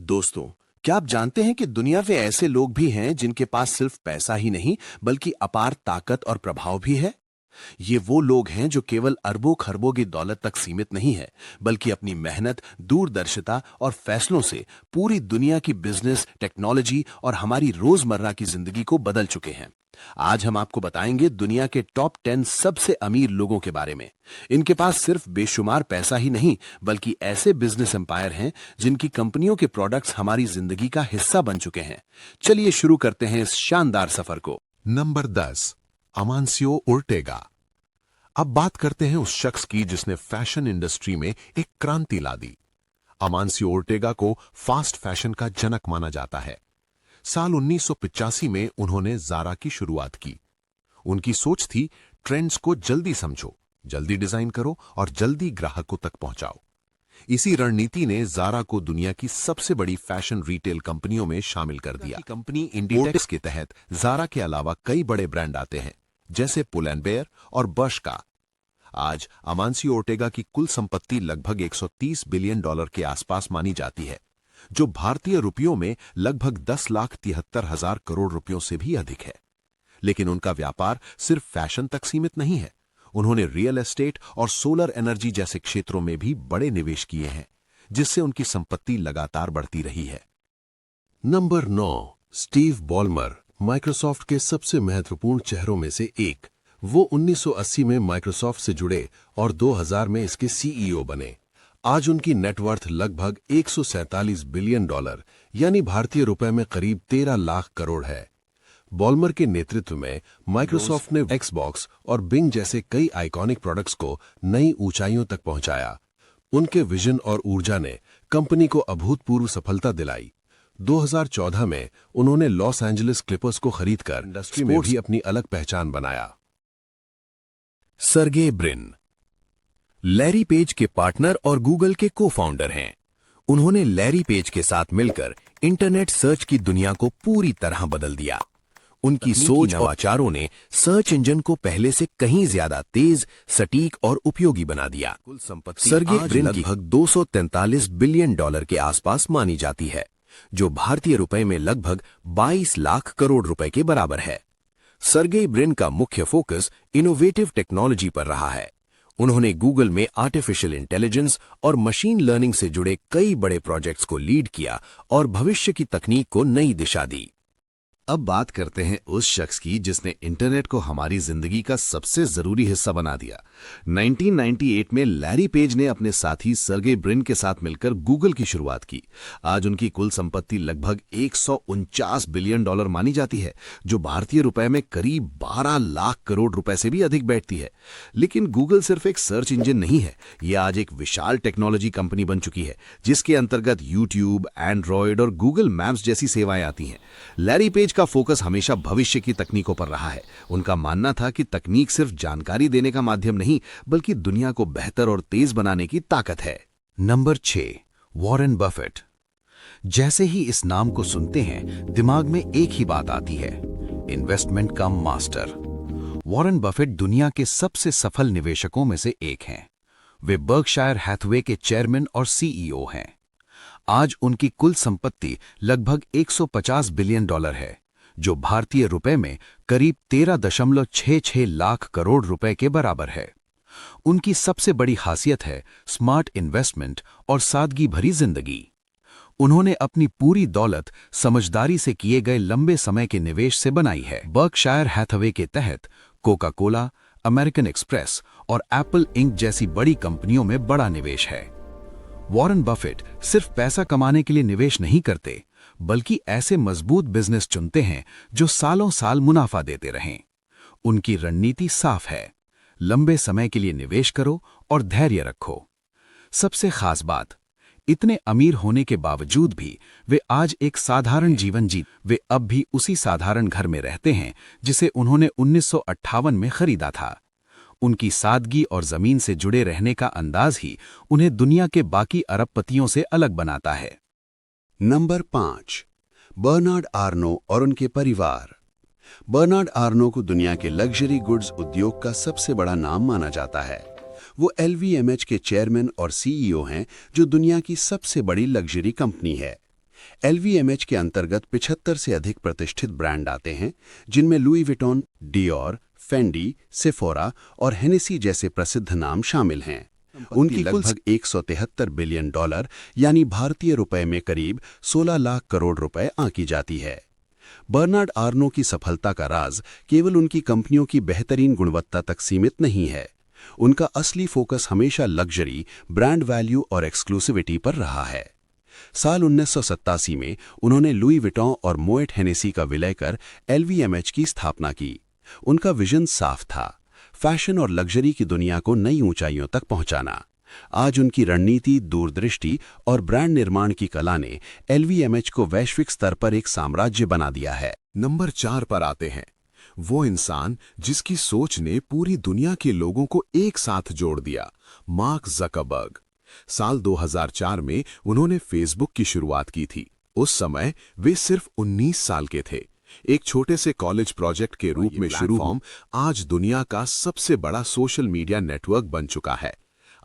दोस्तों, क्या आप जानते हैं कि दुनिया में ऐसे लोग भी हैं जिनके पास सिर्फ पैसा ही नहीं बल्कि अपार ताकत और प्रभाव भी है। ये वो लोग हैं जो केवल अरबों खरबों की दौलत तक सीमित नहीं है, बल्कि अपनी मेहनत, दूरदर्शिता और फैसलों से पूरी दुनिया की बिजनेस, टेक्नोलॉजी और हमारी रोजमर्रा की जिंदगी को बदल चुके हैं। आज हम आपको बताएंगे दुनिया के टॉप 10 सबसे अमीर लोगों के बारे में। इनके पास सिर्फ बेशुमार पैसा ही नहीं, बल्कि ऐसे बिजनेस एम्पायर हैं जिनकी कंपनियों के प्रोडक्ट्स हमारी जिंदगी का हिस्सा बन चुके हैं। चलिए शुरू करते हैं इस शानदार सफर को। Number 10, Amancio Ortega. अब बात करते हैं उस शख्स की जिसने फैशन इंडस्ट्री में एक क्रांति ला दी। अमांसियो ओर्टेगा को फास्ट फैशन का जनक माना जाता है। साल 1985 में उन्होंने ज़ारा की शुरुआत की। उनकी सोच थी, ट्रेंड्स को जल्दी समझो, जल्दी डिजाइन करो और जल्दी ग्राहकों तक पहुंचाओ। इसी रणनीति ने ज़ारा को दुनिया की सबसे बड़ी फैशन रिटेल कंपनियों में शामिल कर दिया। कंपनी इंडीटेक्स के तहत ज़ारा के अलावा कई बड़े ब्रांड आते हैं, जैसे पुल एंड बेयर और बर्शका। आज अमांसियो ओर्टेगा की कुल संपत्ति लगभग $130 बिलियन के आसपास मानी जाती है, जो भारतीय रुपयों में लगभग 10,73,000 करोड़ रुपयों से भी अधिक है। लेकिन उनका व्यापार सिर्फ फैशन तक सीमित नहीं है। उन्होंने रियल एस्टेट और सोलर एनर्जी जैसे क्षेत्रों में भी बड़े निवेश किए हैं, जिससे उनकी संपत्ति लगातार बढ़ती रही है। नंबर 9, स्टीव बॉलमर, माइक्रोसॉफ्ट के सबसे महत्वपूर्ण चेहरों में से एक। वो 1980 में माइक्रोसॉफ्ट से जुड़े और 2000 में इसके सीईओ बने। आज उनकी नेटवर्थ लगभग $147 बिलियन, यानी भारतीय रुपए में करीब 13 लाख करोड़ है। बॉलमर के नेतृत्व में माइक्रोसॉफ्ट ने एक्सबॉक्स और बिंग जैसे कई आइकॉनिक प्रोडक्ट्स को नई ऊंचाइयों तक पहुंचाया। उनके विजन और ऊर्जा ने कंपनी को अभूतपूर्व सफलता दिलाई। 2014 में उन्होंने लॉस एंजलिस क्लिपर्स को खरीदकर इंडस्ट्री में भी अपनी अलग पहचान बनाया। सर्गेई ब्रिन लैरी पेज के पार्टनर और गूगल के को-फाउंडर हैं। उन्होंने लैरी पेज के साथ मिलकर इंटरनेट सर्च की दुनिया को पूरी तरह बदल दिया। उनकी सोच और नवाचारों ने सर्च इंजन को पहले से कहीं ज्यादा तेज, सटीक और उपयोगी बना दिया। कुल संपत्ति सर्गेई ब्रिन लगभग $243 बिलियन के आसपास मानी जाती है, जो भारतीय रुपए में लगभग 22 लाख करोड़ रुपए के बराबर है। सर्गेई ब्रिन का मुख्य फोकस इनोवेटिव टेक्नोलॉजी पर रहा है। उन्होंने गूगल में आर्टिफिशियल इंटेलिजेंस और मशीन लर्निंग से जुड़े कई बड़े प्रोजेक्ट्स को लीड किया और भविष्य की तकनीक को नई दिशा दी। अब बात करते हैं उस शख्स की जिसने इंटरनेट को हमारी जिंदगी का सबसे जरूरी हिस्सा बना दिया। 1998 में लैरी पेज ने अपने साथी सर्गेई ब्रिन के साथ मिलकर गूगल की शुरुआत की। आज उनकी कुल संपत्ति लगभग $149 बिलियन मानी जाती है, जो भारतीय रुपए में करीब 12 लाख करोड़ रुपए से भी अधिक बैठती है। लेकिन गूगल सिर्फ एक सर्च इंजन नहीं है, यह आज एक विशाल टेक्नोलॉजी कंपनी बन चुकी है, जिसके अंतर्गत यूट्यूब, एंड्रॉयड और गूगल मैप्स जैसी सेवाएं आती हैं। लैरी पेज का फोकस हमेशा भविष्य की तकनीकों पर रहा है। उनका मानना था कि तकनीक सिर्फ जानकारी देने का माध्यम नहीं, बल्कि दुनिया को बेहतर और तेज बनाने की ताकत है। Number 6, Warren Buffett. जैसे ही इस नाम को सुनते हैं, दिमाग में एक ही बात आती है, इन्वेस्टमेंट का मास्टर। वॉरेन बफेट दुनिया के सबसे सफल निवेशकों में से एक हैं। वे बर्कशायर हैथवे के चेयरमैन और सीईओ हैं। आज उनकी कुल संपत्ति लगभग $150 बिलियन है, जो भारतीय रुपए में करीब 13.66 लाख करोड़ रुपए के बराबर है। उनकी सबसे बड़ी खासियत है स्मार्ट इन्वेस्टमेंट और सादगी भरी जिंदगी। उन्होंने अपनी पूरी दौलत समझदारी से किए गए लंबे समय के निवेश से बनाई है। बर्कशायर हैथवे के तहत कोका कोला, अमेरिकन एक्सप्रेस और एप्पल इंक जैसी बड़ी कंपनियों में बड़ा निवेश है। वॉरेन बफेट सिर्फ पैसा कमाने के लिए निवेश नहीं करते, बल्कि ऐसे मजबूत बिजनेस चुनते हैं जो सालों साल मुनाफा देते रहें। उनकी रणनीति साफ है, लंबे समय के लिए निवेश करो और धैर्य रखो। सबसे खास बात, इतने अमीर होने के बावजूद भी वे आज एक साधारण जीवन वे अब भी उसी साधारण घर में रहते हैं जिसे उन्होंने 1958 में खरीदा था। उनकी सादगी और जमीन से जुड़े रहने का अंदाज ही उन्हें दुनिया के बाकी अरबपतियों से अलग बनाता है। नंबर 5, बर्नार्ड आर्नो और उनके परिवार। बर्नार्ड आर्नो को दुनिया के लग्जरी गुड्स उद्योग का सबसे बड़ा नाम माना जाता है। वो LVMH के चेयरमैन और सीईओ हैं, जो दुनिया की सबसे बड़ी लग्जरी कंपनी है। LVMH के अंतर्गत 75 से अधिक प्रतिष्ठित ब्रांड आते हैं, जिनमें Louis Vuitton, Dior, Fendi, Sephora और हेनेसी जैसे प्रसिद्ध नाम शामिल हैं। उनकी लगभग 173 बिलियन डॉलर यानी भारतीय रुपए में करीब 16 लाख करोड़ रुपए आंकी जाती है। बर्नार्ड आर्नो की सफलता का राज केवल उनकी कंपनियों की बेहतरीन गुणवत्ता तक सीमित नहीं है। उनका असली फोकस हमेशा लग्जरी, ब्रांड वैल्यू और एक्सक्लूसिविटी पर रहा है। साल 1987 में उन्होंने लुई विटॉन और मोएट हेनेसी का विलय कर LVMH की स्थापना की। उनका विजन साफ था, फैशन और लग्जरी की दुनिया को नई ऊंचाइयों तक पहुंचाना। आज उनकी रणनीति, दूरदृष्टि और ब्रांड निर्माण की कला ने LVMH को वैश्विक स्तर पर एक साम्राज्य बना दिया है। नंबर 4 पर आते हैं वो इंसान जिसकी सोच ने पूरी दुनिया के लोगों को एक साथ जोड़ दिया, मार्क ज़करबर्ग। साल 2004 में उन्होंने फेसबुक की शुरुआत की थी। उस समय वे सिर्फ 19 साल के थे। एक छोटे से कॉलेज प्रोजेक्ट के रूप में शुरू हुआ, आज दुनिया का सबसे बड़ा सोशल मीडिया नेटवर्क बन चुका है।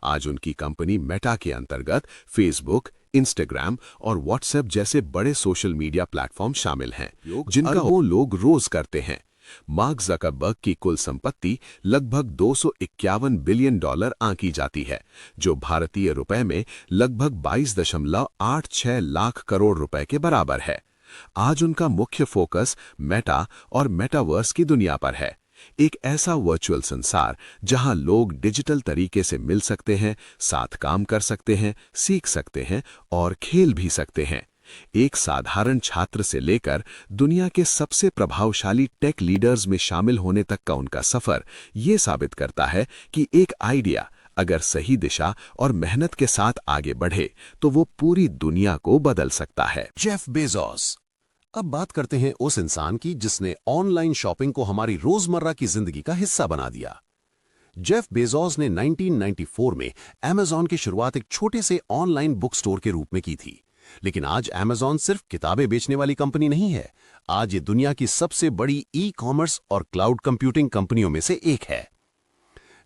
आज उनकी कंपनी मेटा के अंतर्गत फेसबुक, इंस्टाग्राम और व्हाट्सएप जैसे बड़े सोशल मीडिया प्लेटफॉर्म शामिल हैं, जिनका वो लोग रोज करते हैं। मार्क ज़करबर्ग की कुल संपत्ति लगभग 251 बिलियन डॉलर आंकी जाती है, जो भारतीय रुपए में लगभग 22.86 लाख करोड़ रुपए के बराबर है। आज उनका मुख्य फोकस मेटा और मेटावर्स की दुनिया पर है, एक ऐसा वर्चुअल संसार जहां लोग डिजिटल तरीके से मिल सकते हैं, साथ काम कर सकते हैं, सीख सकते हैं और खेल भी सकते हैं। एक साधारण छात्र से लेकर दुनिया के सबसे प्रभावशाली टेक लीडर्स में शामिल होने तक का उनका सफर ये साबित करता है कि एक आइडिया अगर सही दिशा और मेहनत के साथ आगे बढ़े तो वो पूरी दुनिया को बदल सकता है। Jeff Bezos. अब बात करते हैं उस इंसान की जिसने ऑनलाइन शॉपिंग को हमारी रोजमर्रा की जिंदगी का हिस्सा बना दिया। जेफ बेजोस ने 1994 में अमेज़न की शुरुआत एक छोटे से ऑनलाइन बुक स्टोर के रूप में की थी। लेकिन आज अमेज़न सिर्फ किताबें बेचने वाली कंपनी नहीं है। आज ये दुनिया की सबसे बड़ी ई-कॉमर्स और क्लाउड कंप्यूटिंग कंपनियों में से एक है।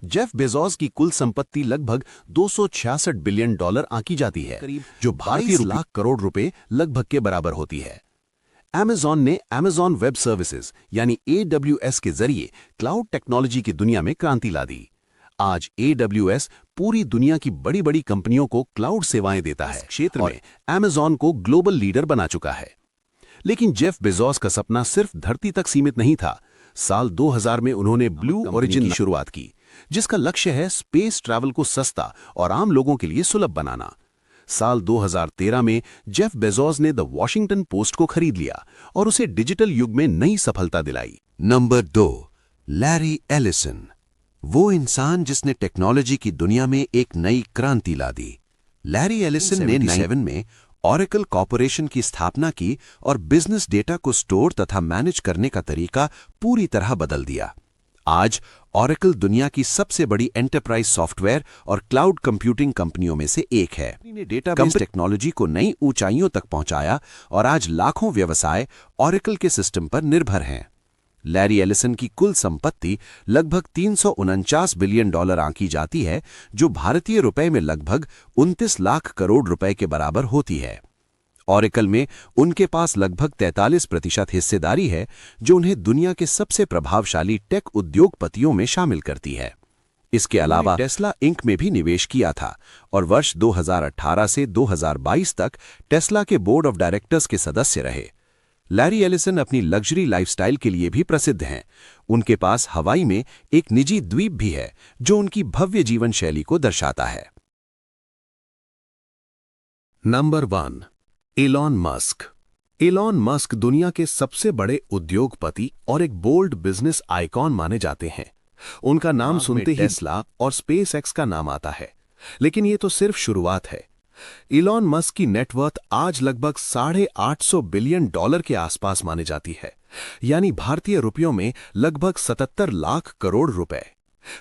जेफ बेजोस की कुल संपत्ति लगभग 266 बिलियन डॉलर आंकी जाती है, जो भारतीय लाख करोड़ रुपए लगभग के बराबर होती है। अमेज़न ने अमेज़न वेब सर्विसेज यानी AWS के जरिए क्लाउड टेक्नोलॉजी की दुनिया में क्रांति ला दी। आज AWS पूरी दुनिया की बड़ी बड़ी कंपनियों को क्लाउड सेवाएं देता है। क्षेत्र में अमेज़न को ग्लोबल लीडर बना चुका है। लेकिन जेफ बेजोस का सपना सिर्फ धरती तक सीमित नहीं था। साल 2000 में उन्होंने ब्लू ओरिजिन की शुरुआत की, जिसका लक्ष्य है स्पेस ट्रैवल को सस्ता और आम लोगों के लिए सुलभ बनाना। साल 2013 में जेफ बेजोस ने द वॉशिंगटन पोस्ट को खरीद लिया और उसे डिजिटल युग में नई सफलता दिलाई। Number 2, Larry Ellison. वो इंसान जिसने टेक्नोलॉजी की दुनिया में एक नई क्रांति ला दी। लैरी एलिसन ने 1997 में ऑरेकल कॉर्पोरेशन की स्थापना की और बिजनेस डेटा को स्टोर तथा मैनेज करने का तरीका पूरी तरह बदल दिया। आज ऑरेकल दुनिया की सबसे बड़ी एंटरप्राइज सॉफ्टवेयर और क्लाउड कंप्यूटिंग कंपनियों में से एक है। ने डेटाबेस टेक्नोलॉजी को नई ऊंचाइयों तक पहुंचाया और आज लाखों व्यवसाय ऑरेकल के सिस्टम पर निर्भर हैं। लैरी एलिसन की कुल संपत्ति लगभग 349 बिलियन डॉलर आंकी जाती है, जो भारतीय रुपए में लगभग 29 लाख करोड़ रुपए के बराबर होती है। ऑरेकल में उनके पास लगभग 43% हिस्सेदारी है, जो उन्हें दुनिया के सबसे प्रभावशाली टेक उद्योगपतियों में शामिल करती है। इसके अलावा टेस्ला इंक में भी निवेश किया था और वर्ष 2018 से 2022 तक टेस्ला के बोर्ड ऑफ डायरेक्टर्स के सदस्य रहे। लैरी एलिसन अपनी लग्जरी लाइफस्टाइल के लिए भी प्रसिद्ध हैं। उनके पास हवाई में एक निजी द्वीप भी है, जो उनकी भव्य जीवन शैली को दर्शाता है। Number 1, Elon Musk. Elon Musk दुनिया के सबसे बड़े उद्योगपति और एक बोल्ड बिजनेस आइकॉन माने जाते हैं। उनका नाम सुनते ही टेस्ला और स्पेसएक्स का नाम आता है, लेकिन ये तो सिर्फ शुरुआत है। इलॉन मस्क की नेटवर्थ आज लगभग 850 बिलियन डॉलर के आसपास माने जाती है, यानी भारतीय रुपयों में लगभग 77 लाख करोड़ रुपए।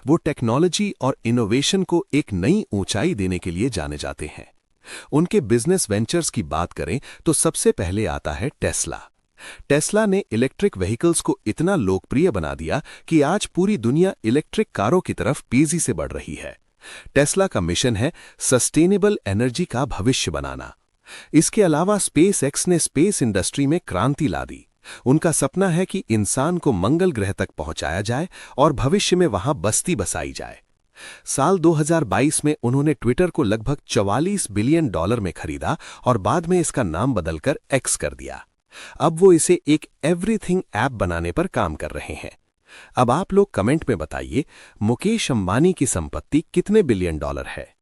वो टेक्नोलॉजी और इनोवेशन को एक नई ऊंचाई देने के लिए जाने जाते हैं। उनके बिजनेस वेंचर्स की बात करें तो सबसे पहले आता है टेस्ला। टेस्ला ने इलेक्ट्रिक व्हीकल्स को इतना लोकप्रिय बना दिया कि आज पूरी दुनिया इलेक्ट्रिक कारों की तरफ तेजी से बढ़ रही है। टेस्ला का मिशन है सस्टेनेबल एनर्जी का भविष्य बनाना। इसके अलावा स्पेस एक्स ने स्पेस इंडस्ट्री में क्रांति ला दी। उनका सपना है कि इंसान को मंगल ग्रह तक पहुंचाया जाए और भविष्य में वहां बस्ती बसाई जाए। साल 2022 में उन्होंने ट्विटर को लगभग $44 बिलियन में खरीदा और बाद में इसका नाम बदलकर एक्स कर दिया। अब वो इसे एक एवरीथिंग ऐप बनाने पर काम कर रहे हैं। अब आप लोग कमेंट में बताइए, मुकेश अंबानी की संपत्ति कितने बिलियन डॉलर है।